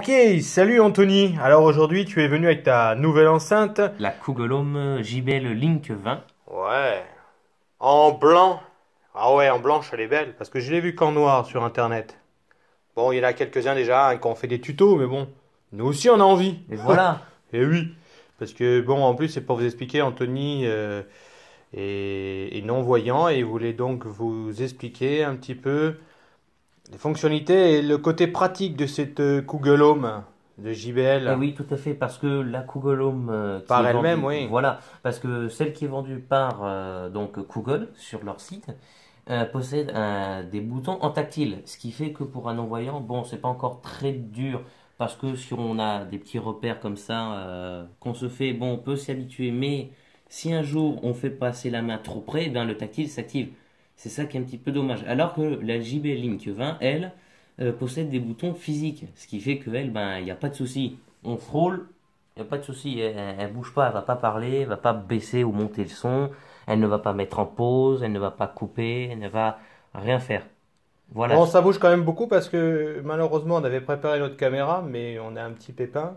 Ok, salut Anthony. Alors aujourd'hui, tu es venu avec ta nouvelle enceinte. La Google Home JBL Link 20. Ouais, en blanc. Ah ouais, en blanche, elle est belle, parce que je l'ai vue qu'en noir sur internet. Bon, il y en a quelques-uns déjà qui ont fait des tutos, mais bon, nous aussi on a envie. Et voilà. Et oui, parce que bon, en plus, c'est pour vous expliquer, Anthony est non-voyant et il voulait donc vous expliquer un petit peu les fonctionnalités et le côté pratique de cette Google Home de Et JBL. oui, tout à fait, parce que la Google Home qui Par est elle-même, vendue, oui. voilà, parce que celle qui est vendue par donc Google sur leur site possède des boutons en tactile, ce qui fait que pour un non-voyant, bon, c'est pas encore très dur, parce que si on a des petits repères comme ça qu'on se fait, bon, on peut s'y habituer, mais si un jour on fait passer la main trop près, ben le tactile s'active. C'est ça qui est un petit peu dommage. Alors que la JB Link 20, elle, possède des boutons physiques, ce qui fait qu'elle, ben, il n'y a pas de souci. On frôle, il n'y a pas de souci. Elle bouge pas, elle va pas parler, elle va pas baisser ou monter le son, elle ne va pas mettre en pause, elle ne va pas couper, elle ne va rien faire. Voilà, Bon, ça bouge quand même beaucoup parce que malheureusement on avait préparé notre caméra, mais on a un petit pépin.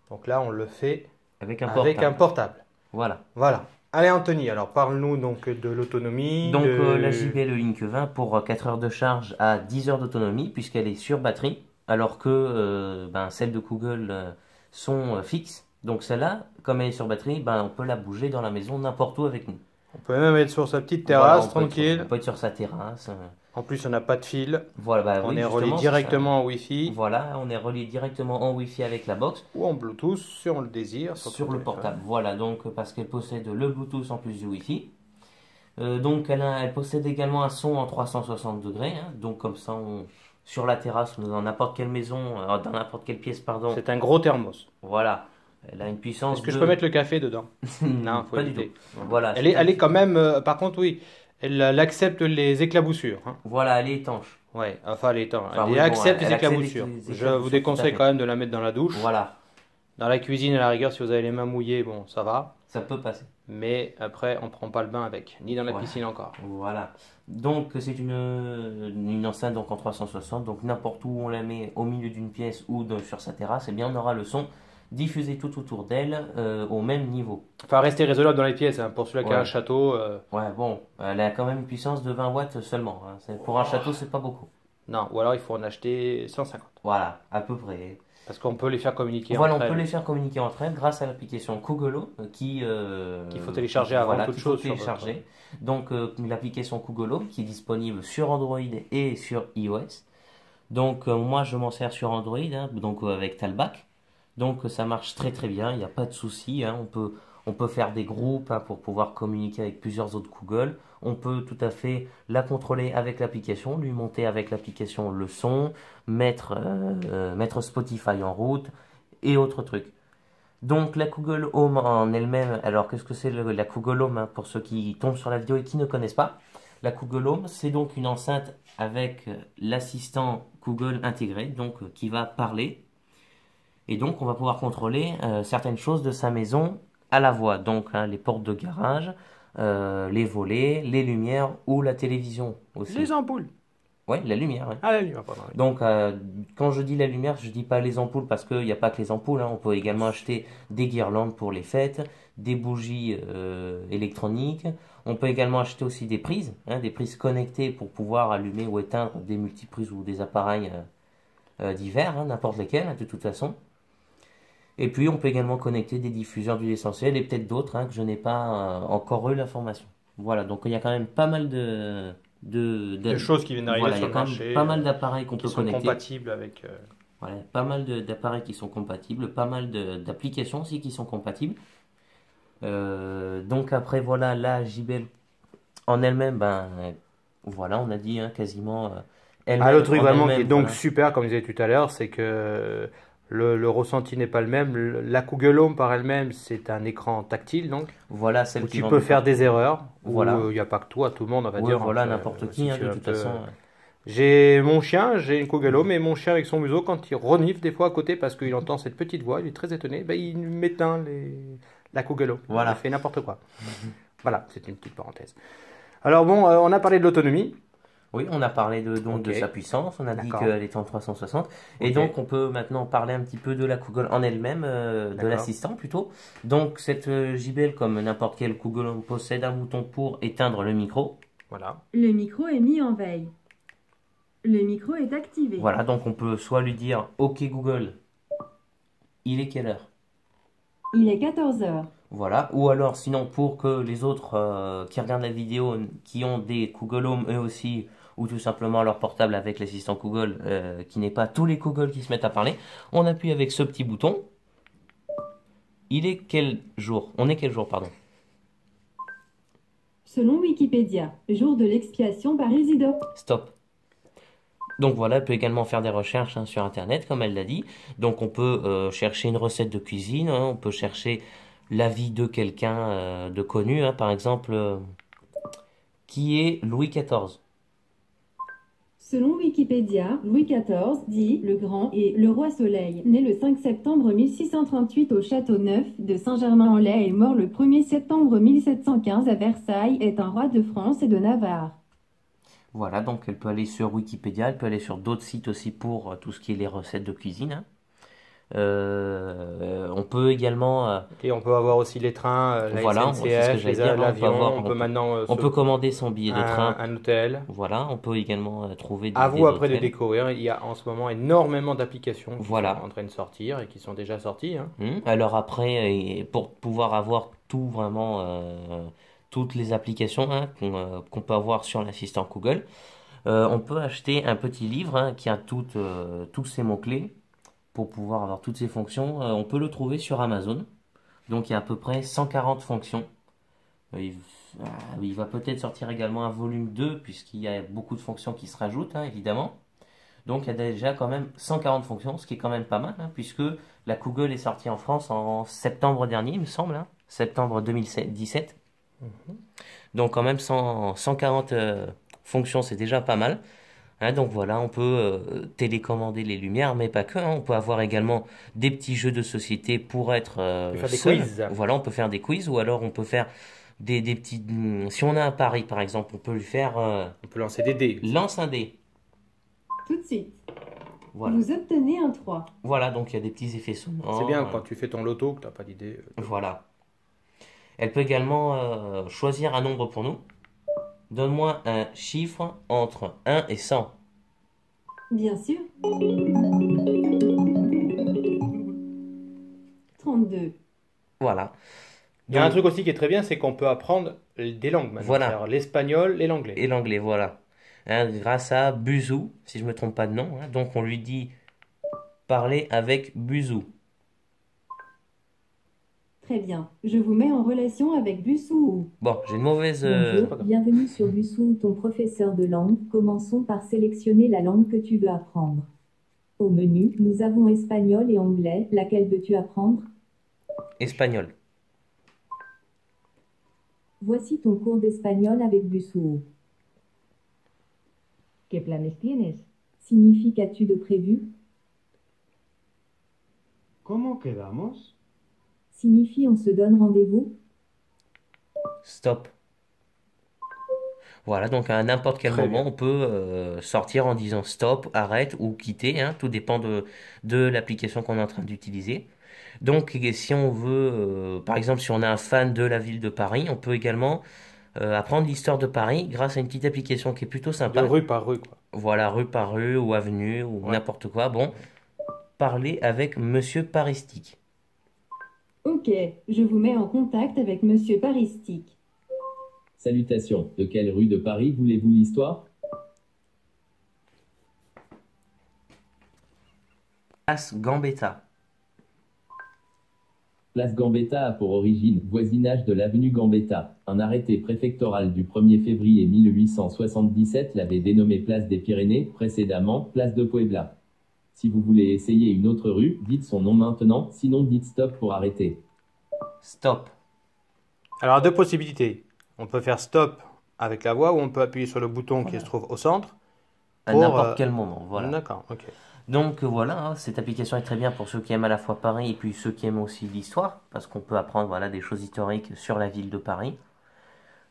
Donc là, on le fait avec un avec un portable. portable. Voilà. Voilà. Allez, Anthony, alors parle-nous donc de l'autonomie, Donc la de... JBL Link 20 pour 4 heures de charge à 10 heures d'autonomie puisqu'elle est sur batterie, alors que ben, celles de Google sont fixes. Donc celle-là, comme elle est sur batterie, ben, on peut la bouger dans la maison n'importe où avec nous. On peut même être sur sa petite Voilà, terrasse, on tranquille. peut être sur sa terrasse. En plus, on n'a pas de fil. Voilà, bah On oui, est relié justement, c'est ça. directement en Wi-Fi Voilà, on est relié directement en Wi-Fi avec la box ou en Bluetooth si on le désire sur son sur le téléphone. portable. Voilà, donc parce qu'elle possède le Bluetooth en plus du Wi-Fi. Donc elle possède également un son en 360 degrés. Donc comme ça, sur la terrasse ou dans n'importe quelle maison, dans n'importe quelle pièce, pardon. C'est un gros thermos. Voilà, elle a une Est-ce puissance que je peux de... mettre le café dedans? Non, faut Pas du tout. éviter. Voilà, Elle est quand même... par contre, oui, elle accepte les éclaboussures, hein. voilà, elle est étanche. Ouais, enfin, elle est temps. Enfin Elle oui, bon, accepte les elle accepte éclaboussures. les Je vous éclaboussures, tout à déconseille fait. quand même de la mettre dans la douche. Voilà, Dans la cuisine, à la rigueur, si vous avez les mains mouillées, bon, ça va. ça peut passer. Mais après, on prend pas le bain avec, ni dans la Voilà. piscine encore. Voilà. Donc c'est une enceinte donc en 360, donc n'importe où on la met au milieu d'une pièce ou sur sa terrasse, eh bien on aura le son diffusé tout autour d'elle au même niveau. Enfin, rester raisonnable dans les pièces, hein. Pour celui qui a un Ouais. château, Ouais, bon, elle a quand même une puissance de 20 watts seulement, hein. Pour un château, c'est pas beaucoup. non. Ou alors, il faut en acheter 150. Voilà, à peu près. Parce qu'on peut les faire communiquer Voilà, entre on peut elles. les faire communiquer entre elles grâce à l'application Kugolo Qu'il faut télécharger avant voilà, toute qu'il faut chose sur votre... télécharger. Donc l'application Kugolo qui est disponible sur Android et sur iOS. Donc moi je m'en sers sur Android, hein, donc avec Talbach. Donc ça marche très très bien, il n'y a pas de souci, hein. On peut faire des groupes, hein, pour pouvoir communiquer avec plusieurs autres Google. On peut tout à fait la contrôler avec l'application, lui monter avec l'application le son, mettre Spotify en route et autres trucs. Donc la Google Home en elle-même, alors qu'est-ce que c'est la Google Home, hein, pour ceux qui tombent sur la vidéo et qui ne connaissent pas? La Google Home, c'est donc une enceinte avec l'assistant Google intégré, donc qui va parler. Et donc on va pouvoir contrôler certaines choses de sa maison à la voix. Donc hein, les portes de garage, les volets, les lumières ou la télévision aussi. Les ampoules. Ouais, la lumière, ouais. Ah, la lumière, pardon. Ouais. Donc, quand je dis la lumière, je dis pas les ampoules parce qu'il n'y a pas que les ampoules, hein. On peut également acheter des guirlandes pour les fêtes, des bougies électroniques. On peut également acheter aussi des prises, hein, des prises connectées pour pouvoir allumer ou éteindre des multiprises ou des appareils divers, hein, n'importe lesquels, hein, de toute façon. Et puis, on peut également connecter des diffuseurs d'huile essentielle et peut-être d'autres, hein, que je n'ai pas encore eu l'information. Voilà, donc il y a quand même pas mal Des choses qui viennent d'arriver voilà, il y sur a le quand même marché, pas mal d'appareils qu'on qui peut sont connecter. compatibles avec... Voilà, pas mal d'appareils qui sont compatibles, pas mal d'applications aussi qui sont compatibles. Donc après voilà, la JBL en elle-même, ben voilà, on a dit, hein, quasiment Ah, le elle-même truc en vraiment qui est elle-même, donc voilà. super, comme je disais tout à l'heure, c'est que le ressenti n'est pas le même. La Google Home par elle-même, c'est un écran tactile, donc, Voilà où celle qui tu vend peux du faire partout. des erreurs, où Voilà, il n'y a pas que toi, tout le monde, on va ouais, dire. voilà, Donc, n'importe si qui, hein, tu de veux un toute peu... façon. J'ai mon chien, j'ai une Google Home, et mon chien avec son museau, quand il renifle des fois à côté parce qu'il entend cette petite voix, il est très étonné, ben, il m'éteint la Google Home. Il Voilà. fait n'importe quoi. Voilà, c'est une petite parenthèse. Alors bon, on a parlé de l'autonomie. Oui, on a parlé donc de Ok, sa puissance, on a dit d'accord. qu'elle était en 360, et Ok, donc on peut maintenant parler un petit peu de la Google en elle-même, de d'accord. l'assistant plutôt. Donc cette JBL, comme n'importe quel Google Home, possède un bouton pour éteindre le micro. Voilà. Le micro est mis en veille. Le micro est activé. Voilà, donc on peut soit lui dire OK Google, il est quelle heure? Il est 14 heures. Voilà, ou alors sinon pour que les autres qui regardent la vidéo, qui ont des Google Home eux aussi, ou tout simplement leur portable avec l'assistant Google, qui n'est pas tous les Google qui se mettent à parler, on appuie avec ce petit bouton. Il est quel jour? On est quel jour, pardon? Selon Wikipédia, jour de l'expiation par Isidore. Stop. Donc voilà, elle peut également faire des recherches hein, sur Internet, comme elle l'a dit. Donc on peut chercher une recette de cuisine, hein, on peut chercher l'avis de quelqu'un de connu, hein, par exemple, qui est Louis XIV. Selon Wikipédia, Louis XIV, dit le Grand, et le roi Soleil, né le 5 septembre 1638 au château neuf de Saint-Germain-en-Laye et mort le 1er septembre 1715 à Versailles, est un roi de France et de Navarre. Voilà, donc elle peut aller sur Wikipédia, elle peut aller sur d'autres sites aussi pour tout ce qui est les recettes de cuisine, hein. On peut également, Et on peut avoir aussi les trains, la voilà, c'est ce que SNCF, j'allais dire, hein, l'avion. On peut maintenant on peut commander son billet de train. un hôtel. Voilà, on peut également trouver À des vous après de hôtels. découvrir. Il y a en ce moment énormément d'applications qui sont Voilà. en train de sortir et qui sont déjà sorties, hein. Alors après, pour pouvoir avoir tout vraiment, toutes les applications hein, qu'on peut avoir sur l'assistant Google, on peut acheter un petit livre hein, qui a tous ces mots-clés pour pouvoir avoir toutes ces fonctions. On peut le trouver sur Amazon. Donc il y a à peu près 140 fonctions. Il, il va peut-être sortir également un volume 2 puisqu'il y a beaucoup de fonctions qui se rajoutent, hein, évidemment. Donc il y a déjà quand même 140 fonctions, ce qui est quand même pas mal, hein, puisque la Google est sortie en France en septembre dernier, il me semble, hein, septembre 2017. Donc quand même 140 fonctions, c'est déjà pas mal. Hein, donc voilà, on peut télécommander les lumières, mais pas que, hein. On peut avoir également des petits jeux de société pour être On peut faire des seul. quiz. Voilà, on peut faire des quiz, ou alors on peut faire des petits... Si on a un pari, par exemple, on peut lui faire On peut lancer des dés aussi. lance un dé. Tout de suite. Voilà. Vous obtenez un 3. Voilà, donc il y a des petits effets sonores. C'est bien quand tu fais ton loto que tu n'as pas d'idée. Voilà. Elle peut également choisir un nombre pour nous. Donne-moi un chiffre entre 1 et 100. Bien sûr. 32. Voilà. Il y a un Donc, truc aussi qui est très bien, c'est qu'on peut apprendre des langues maintenant. Voilà. C'est-à-dire l'espagnol et l'anglais. et l'anglais, voilà. Hein, grâce à Buzou, si je ne me trompe pas de nom. Hein. Donc on lui dit parler avec Buzou. Très bien. Je vous mets en relation avec Bussou. Bon, j'ai une mauvaise... Bonjour, bienvenue sur Bussou, ton professeur de langue. Commençons par sélectionner la langue que tu veux apprendre. Au menu, nous avons espagnol et anglais. Laquelle veux-tu apprendre? espagnol. Voici ton cours d'espagnol avec Bussou. ¿Qué planes tienes? Signifie qu'as-tu de prévu? ¿Cómo quedamos? Signifie on se donne rendez-vous? Stop. Voilà, donc à n'importe quel Très moment, bien. on peut sortir en disant stop, arrête ou quitter. Hein, tout dépend de l'application qu'on est en train d'utiliser. Donc, si on veut, par exemple, si on est un fan de la ville de Paris, on peut également apprendre l'histoire de Paris grâce à une petite application qui est plutôt De sympa. rue par rue, quoi. Voilà, rue par rue ou avenue ou Ouais. n'importe quoi. Bon, parler avec Monsieur Paristique. Ok, je vous mets en contact avec Monsieur Paristique. Salutations, de quelle rue de Paris voulez-vous l'histoire? Place Gambetta. Place Gambetta a pour origine voisinage de l'avenue Gambetta. Un arrêté préfectoral du 1er février 1877 l'avait dénommé place des Pyrénées, précédemment place de Puebla. Si vous voulez essayer une autre rue, dites son nom maintenant, sinon dites stop pour arrêter. Stop. Alors, deux possibilités. On peut faire stop avec la voix ou on peut appuyer sur le bouton qui Voilà. se trouve au centre. À Pour, n'importe quel moment. Voilà. D'accord, ok. Donc voilà, hein, cette application est très bien pour ceux qui aiment à la fois Paris et puis ceux qui aiment aussi l'histoire, parce qu'on peut apprendre voilà, des choses historiques sur la ville de Paris.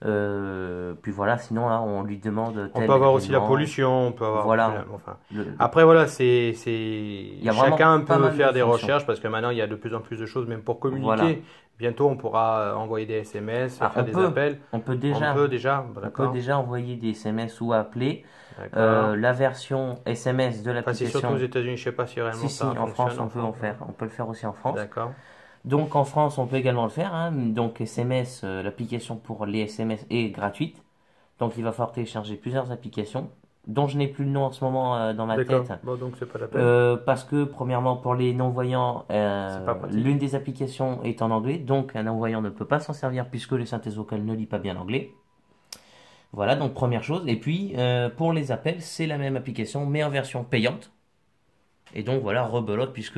Puis voilà, sinon là, on lui demande On tel peut avoir aussi la événement. pollution, on peut avoir Voilà. enfin. Le- Après voilà, y a vraiment chacun pas peut mal de faire des fonctions. recherches parce que maintenant il y a de plus en plus de choses même pour Voilà. communiquer. Bientôt on pourra envoyer des SMS, Ah, faire des appels. on peut On déjà, peut déjà, on peut d'accord, déjà envoyer des SMS ou appeler. d'accord. La version SMS de Enfin, c'est surtout l'application. aux États-Unis, je sais pas si réellement Si, si, ça en France, fonctionne on peut en faire. On peut le faire aussi en France. D'accord. Donc en France, on peut également le faire, hein. Donc SMS, l'application pour les SMS est gratuite. Donc il va falloir télécharger plusieurs applications, dont je n'ai plus le nom en ce moment dans ma D'accord. tête. Bon, donc c'est pas la peine. Parce que premièrement, pour les non-voyants, C'est pas pratique. l'une des applications est en anglais. Donc un non-voyant ne peut pas s'en servir puisque les synthèses vocales ne lit pas bien l'anglais. Voilà, donc première chose. Et puis pour les appels, c'est la même application mais en version payante. Et donc voilà, rebelote, puisque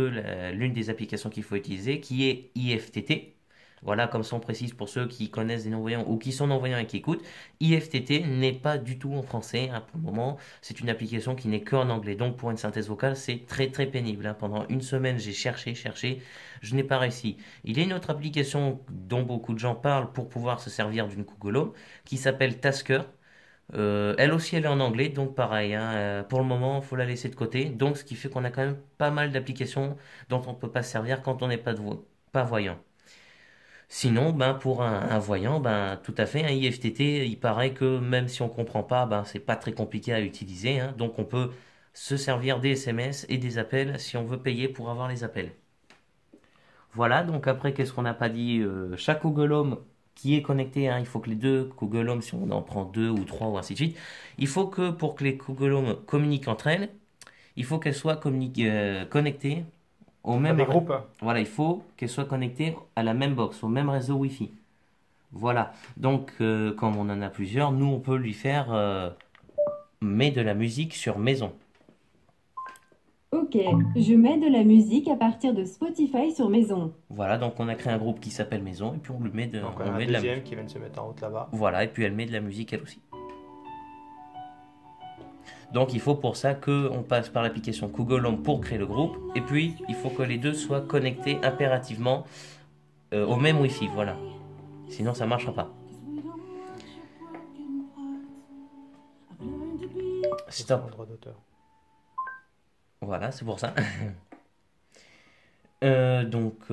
l'une des applications qu'il faut utiliser, qui est IFTT, voilà, comme ça on précise pour ceux qui connaissent des non-voyants ou qui sont non-voyants et qui écoutent, IFTT n'est pas du tout en français, hein, pour le moment, c'est une application qui n'est qu'en anglais. Donc pour une synthèse vocale, c'est très très pénible, hein. Pendant une semaine, j'ai cherché, je n'ai pas réussi. Il y a une autre application dont beaucoup de gens parlent pour pouvoir se servir d'une Google Home, qui s'appelle Tasker. Elle aussi, elle est en anglais, donc pareil, hein, pour le moment, il faut la laisser de côté. Donc, ce qui fait qu'on a quand même pas mal d'applications dont on ne peut pas se servir quand on n'est pas voyant. Sinon, ben, pour un voyant, ben, tout à fait, un IFTT, il paraît que même si on ne comprend pas, ben, c'est pas très compliqué à utiliser, hein. Donc, on peut se servir des SMS et des appels si on veut payer pour avoir les appels. Voilà, donc après, qu'est-ce qu'on n'a pas dit? Chaque Google Home qui est connecté, hein, il faut que les deux Google Home, si on en prend deux ou trois ou ainsi de suite, il faut que pour que les Google Home communiquent entre elles, il faut qu'elles soient connectées au Pas même des groupes. voilà, il faut qu'elles soient connectées à la même box, au même réseau Wi-Fi. Voilà, donc comme on en a plusieurs, nous on peut lui faire mais de la musique sur maison. Ok, je mets de la musique à partir de Spotify sur maison. Voilà, donc on a créé un groupe qui s'appelle Maison et puis on lui met Donc on on a un met de la deuxième qui vient de se mettre en route là-bas. Voilà, et puis elle met de la musique elle aussi. Donc il faut pour ça qu'on passe par l'application Google Home pour créer le groupe. Et puis il faut que les deux soient connectés impérativement au même Wi-Fi. Voilà. Sinon ça ne marchera pas. Stop. Droit d'auteur. Voilà, c'est pour ça.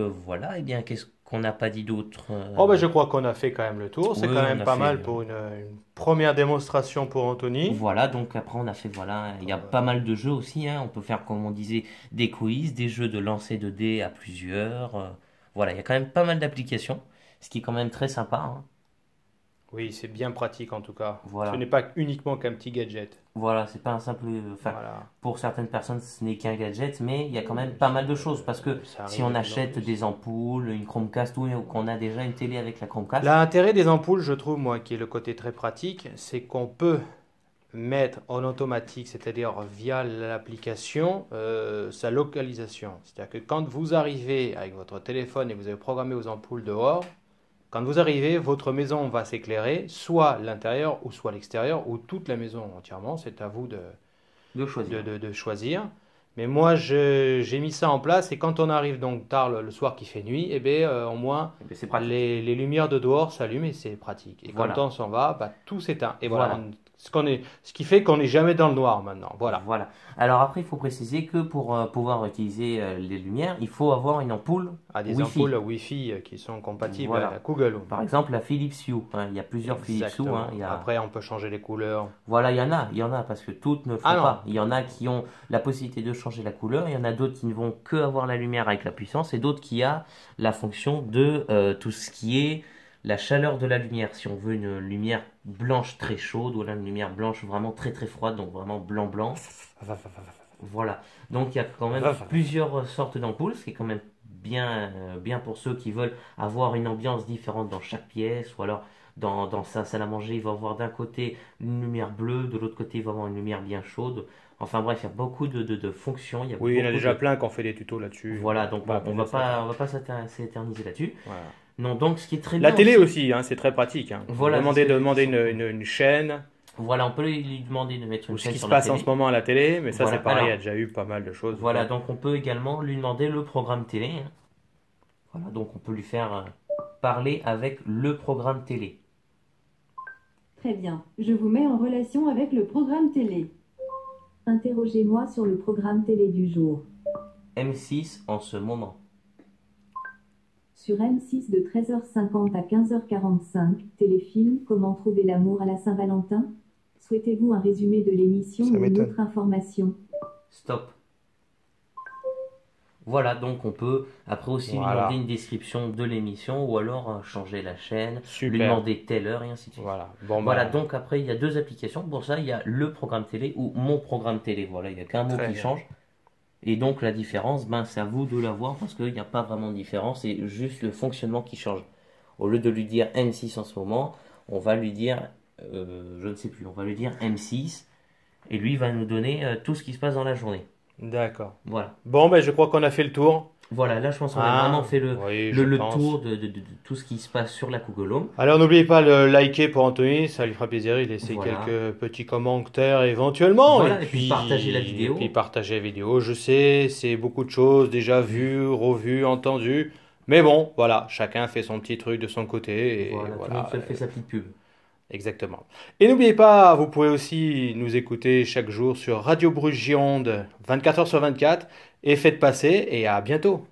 Voilà. Et bien qu'est-ce qu'on n'a pas dit d'autre Oh ben je crois qu'on a fait quand même le tour. C'est Oui, quand on même a pas fait, mal pour une première démonstration pour Anthony. Voilà, donc après on a fait, voilà, il y a pas mal de jeux aussi, hein. On peut faire, comme on disait, des quiz, des jeux de lancer de dés à plusieurs. Voilà, il y a quand même pas mal d'applications, ce qui est quand même très sympa, hein. Oui, c'est bien pratique en tout cas. Voilà. Ce n'est pas uniquement qu'un petit gadget. Voilà, c'est pas un simple. Enfin, Voilà. pour certaines personnes, ce n'est qu'un gadget, mais il y a quand même pas mal de choses parce que Ça si arrive on de plus en achète plus. des ampoules, une Chromecast ou qu'on a déjà une télé avec la Chromecast, L'intérêt des ampoules, je trouve, moi, qui est le côté très pratique, c'est qu'on peut mettre en automatique, c'est-à-dire via l'application, sa localisation. C'est-à-dire que quand vous arrivez avec votre téléphone et vous avez programmé vos ampoules dehors, quand vous arrivez, votre maison va s'éclairer, soit l'intérieur ou soit l'extérieur, ou toute la maison entièrement. C'est à vous de choisir. de choisir. Mais moi, j'ai mis ça en place et quand on arrive donc tard le soir qui fait nuit, eh bien, au moins, Eh bien, c'est pratique. les lumières de dehors s'allument et c'est pratique. Et Voilà. quand on s'en va, bah, tout s'éteint. Et voilà, Voilà. ce qui fait qu'on n'est jamais dans le noir maintenant. Voilà. Voilà. Alors après, il faut préciser que pour pouvoir utiliser les lumières, il faut avoir une ampoule À des Wi-Fi. ampoules Wi-Fi qui sont compatibles Voilà. à la Google Home. Par exemple, la Philips Hue, hein. Il y a plusieurs Philips Hue, Exactement. hein. Il y a... Après, on peut changer les couleurs. Voilà, il y en a parce que toutes ne le font Ah non. pas. Il y en a qui ont la possibilité de changer la couleur, il y en a d'autres qui ne vont que avoir la lumière avec la puissance et d'autres qui a la fonction de tout ce qui est la chaleur de la lumière. Si on veut une lumière blanche très chaude ou là une lumière blanche vraiment très très froide, donc vraiment blanc blanc. Voilà. Donc il y a quand même plusieurs sortes d'ampoules, ce qui est quand même bien pour ceux qui veulent avoir une ambiance différente dans chaque pièce, ou alors dans sa salle à manger, il va avoir d'un côté une lumière bleue, de l'autre côté il va avoir une lumière bien chaude. Enfin bref, il y a beaucoup de fonctions. Oui, il y en a beaucoup déjà de- plein qui ont fait des tutos là-dessus. Voilà, donc Bah, on va peut-être pas s'éterniser là-dessus. Voilà. Non, donc ce qui est très La bien télé aussi, hein, c'est très pratique. Hein. Voilà, demander c'est- une chaîne, Voilà, on peut lui demander de mettre ou une ce chaîne qui se sur la passe en télé. ce moment à la télé, mais ça Voilà. c'est pareil, il y a Alors, déjà eu pas mal de choses. Voilà, donc on peut également lui demander le programme télé, hein. Voilà, donc on peut lui faire parler avec le programme télé. Très bien. Je vous mets en relation avec le programme télé. Interrogez-moi sur le programme télé du jour. M6 en ce moment. Sur M6 de 13h50 à 15h45, téléfilm Comment trouver l'amour à la Saint-Valentin? Souhaitez-vous un résumé de l'émission Ça ou une m'étonne. autre information? Stop. Voilà, donc on peut après aussi lui Voilà. demander une description de l'émission ou alors changer la chaîne, lui Super. demander telle heure et ainsi de suite. Voilà. Bon, Voilà, bah, donc après il y a deux applications. Pour ça, il y a le programme télé ou mon programme télé. Voilà, il n'y a qu'un mot Très qui bien. change. Et donc la différence, ben, c'est à vous de la voir parce qu'il n'y a pas vraiment de différence, c'est juste le fonctionnement qui change. Au lieu de lui dire M6 en ce moment, on va lui dire, je ne sais plus, on va lui dire M6 et lui va nous donner tout ce qui se passe dans la journée. d'accord. Voilà. Bon, ben, je crois qu'on a fait le tour. Voilà, là je pense qu'on a Ah, vraiment fait oui, je le pense. tour de tout ce qui se passe sur la Google Home. Alors, n'oubliez pas de liker pour Anthony, ça lui fera plaisir. Il laisse Voilà. quelques petits commentaires éventuellement. Voilà, et puis partager la vidéo. Et puis partager la vidéo. Je sais, c'est beaucoup de choses déjà vues, revues, entendues. Mais bon, voilà, chacun fait son petit truc de son côté. Et Voilà, tout le voilà, monde se fait sa petite pub. exactement. Et n'oubliez pas, vous pouvez aussi nous écouter chaque jour sur Radio Bruges Gironde, 24h sur 24. Et faites passer, et à bientôt.